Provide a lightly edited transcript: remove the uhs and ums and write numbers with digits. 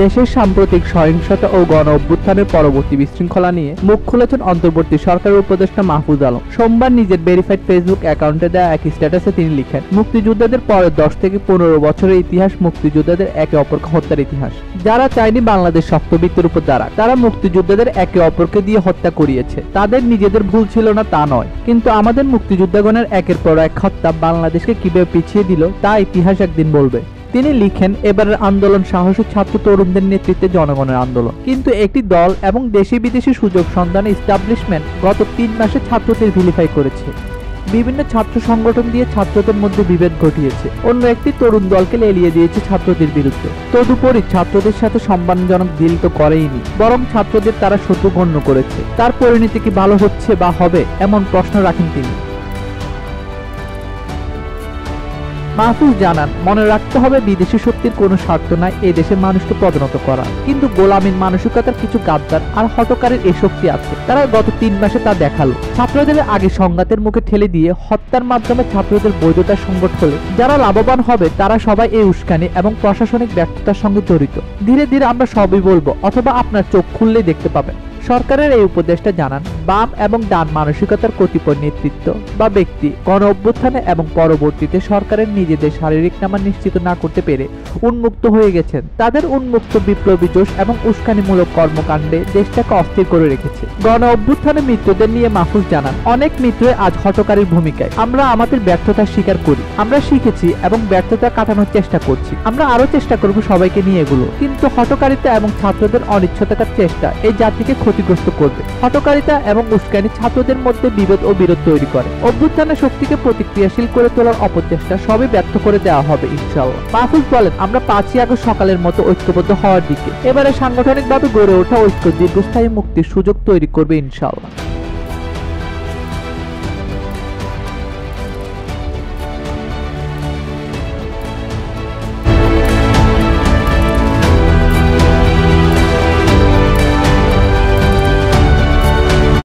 দেশের সাম্প্রতিক সহিংসতা ও গণ অভ্যুত্থানের পরবর্তী বিশৃঙ্খলা নিয়ে মুখ খুলেছেন অন্তর্বর্তী সরকারের উপদেষ্টা মাহফুজ আলম। সোমবার নিজের ভেরিফাইড ফেসবুক অ্যাকাউন্টে দেওয়া এক স্ট্যাটাসে তিনি লিখেন, মুক্তিযোদ্ধাদের পরের 10 থেকে 15 বছরের ইতিহাস মুক্তিযোদ্ধাদের একে অপরকে হত্যার ইতিহাস। যারা চায়নি বাংলাদেশ শক্তভিত্তির উপর দাঁড়াক, তারা মুক্তিযোদ্ধাদের একে অপরকে দিয়ে হত্যা করিয়েছে। তাদের নিজেদের ভুল ছিল না তা নয়, কিন্তু আমাদের মুক্তিযোদ্ধাগণের একের পর এক হত্যা বাংলাদেশকে কিভাবে পিছিয়ে দিল তা ইতিহাস একদিন বলবে। তিনি লিখেন, এবারের আন্দোলন সাহসী ছাত্র তরুণদের নেতৃত্বে জনগণের আন্দোলন, কিন্তু একটি দল এবং দেশি বিদেশি সুযোগ সন্ধানে এস্টাবলিশমেন্ট গত 3 মাসে ছাত্রদের ভিলিফাই করেছে। বিভিন্ন ছাত্র সংগঠন দিয়ে ছাত্রদের মধ্যে বিভেদ ঘটিয়েছে, অন্য একটি তরুণ দলকে লেলিয়ে দিয়েছে ছাত্রদের বিরুদ্ধে। তদুপরি ছাত্রদের সাথে সম্মানজনক ডিল তো করেইনি, বরং ছাত্রদের তারা শত্রু গণ্য করেছে। তার পরিণতি কি ভালো হচ্ছে বা হবে, এমন প্রশ্ন রাখেন তিনি। মাহফুজ জানান, মনে রাখতে হবে বিদেশি শক্তির কোনো স্বার্থ নাই এই দেশের মানুষকে পরিণত করা, কিন্তু গোলামীর মানসিকতার কিছু গাদ্দার আর হটকারের এই শক্তি আছে। তারা গত 3 মাসে তা দেখালো। ছাত্রদের আগে সংঘাতের মুখে ঠেলে দিয়ে হত্যার মাধ্যমে ছাত্রদের বৈধতার সংকট হলে যারা লাভবান হবে তারা সবাই এই উস্কানি এবং প্রশাসনিক ব্যর্থতার সঙ্গে জড়িত। ধীরে ধীরে আমরা সবই বলবো, অথবা আপনার চোখ খুললেই দেখতে পাবেন। সরকারের এই উপদেষ্টা জানান, বাম এবং ডান মানসিকতার কতিপয় নেতৃত্ব বা ব্যক্তি গণ অভ্যুত্থানে এবং পরবর্তীতে সরকারের নিজেদের শারীরিক নামা নিশ্চিত না করতে পেরে উন্মুক্ত হয়ে গেছেন। তাদের উন্মুক্ত বিপ্লবী জোশ এবং উস্কানিমূলক কর্মকাণ্ডে দেশটাকে অস্থির করে রেখেছে। গণ অভ্যুত্থানে মৃত্যুদের নিয়ে মাহফুজ জানান, অনেক মিত্রই আজ হটকারীর ভূমিকায়। আমরা আমাদের ব্যর্থতা স্বীকার করি, আমরা শিখেছি এবং ব্যর্থতা কাটানোর চেষ্টা করছি। আমরা আরো চেষ্টা করব সবাইকে নিয়ে এগুলো, কিন্তু হটকারিতা এবং ছাত্রদের অনিচ্ছতাকার চেষ্টা এই জাতিকে ক্ষতিগ্রস্ত করবে। হটকারিতা এবং উস্কানি ছাত্রদের মধ্যে বিভেদ ও বিরোধ তৈরি করে। অভ্যুত্থানের শক্তিকে প্রতিক্রিয়াশীল করে তোলার অপচেষ্টা সবই ব্যর্থ করে দেওয়া হবে ইনশাআল্লাহ। মাহফুজ বলেন, আমরা 5ই আগস্ট সকালের মতো ঐক্যবদ্ধ হওয়ার দিকে। এবারে সাংগঠনিকভাবে গড়ে ওঠা ঐক্য দীর্ঘস্থায়ী মুক্তির সুযোগ তৈরি করবে ইনশাআল্লাহ।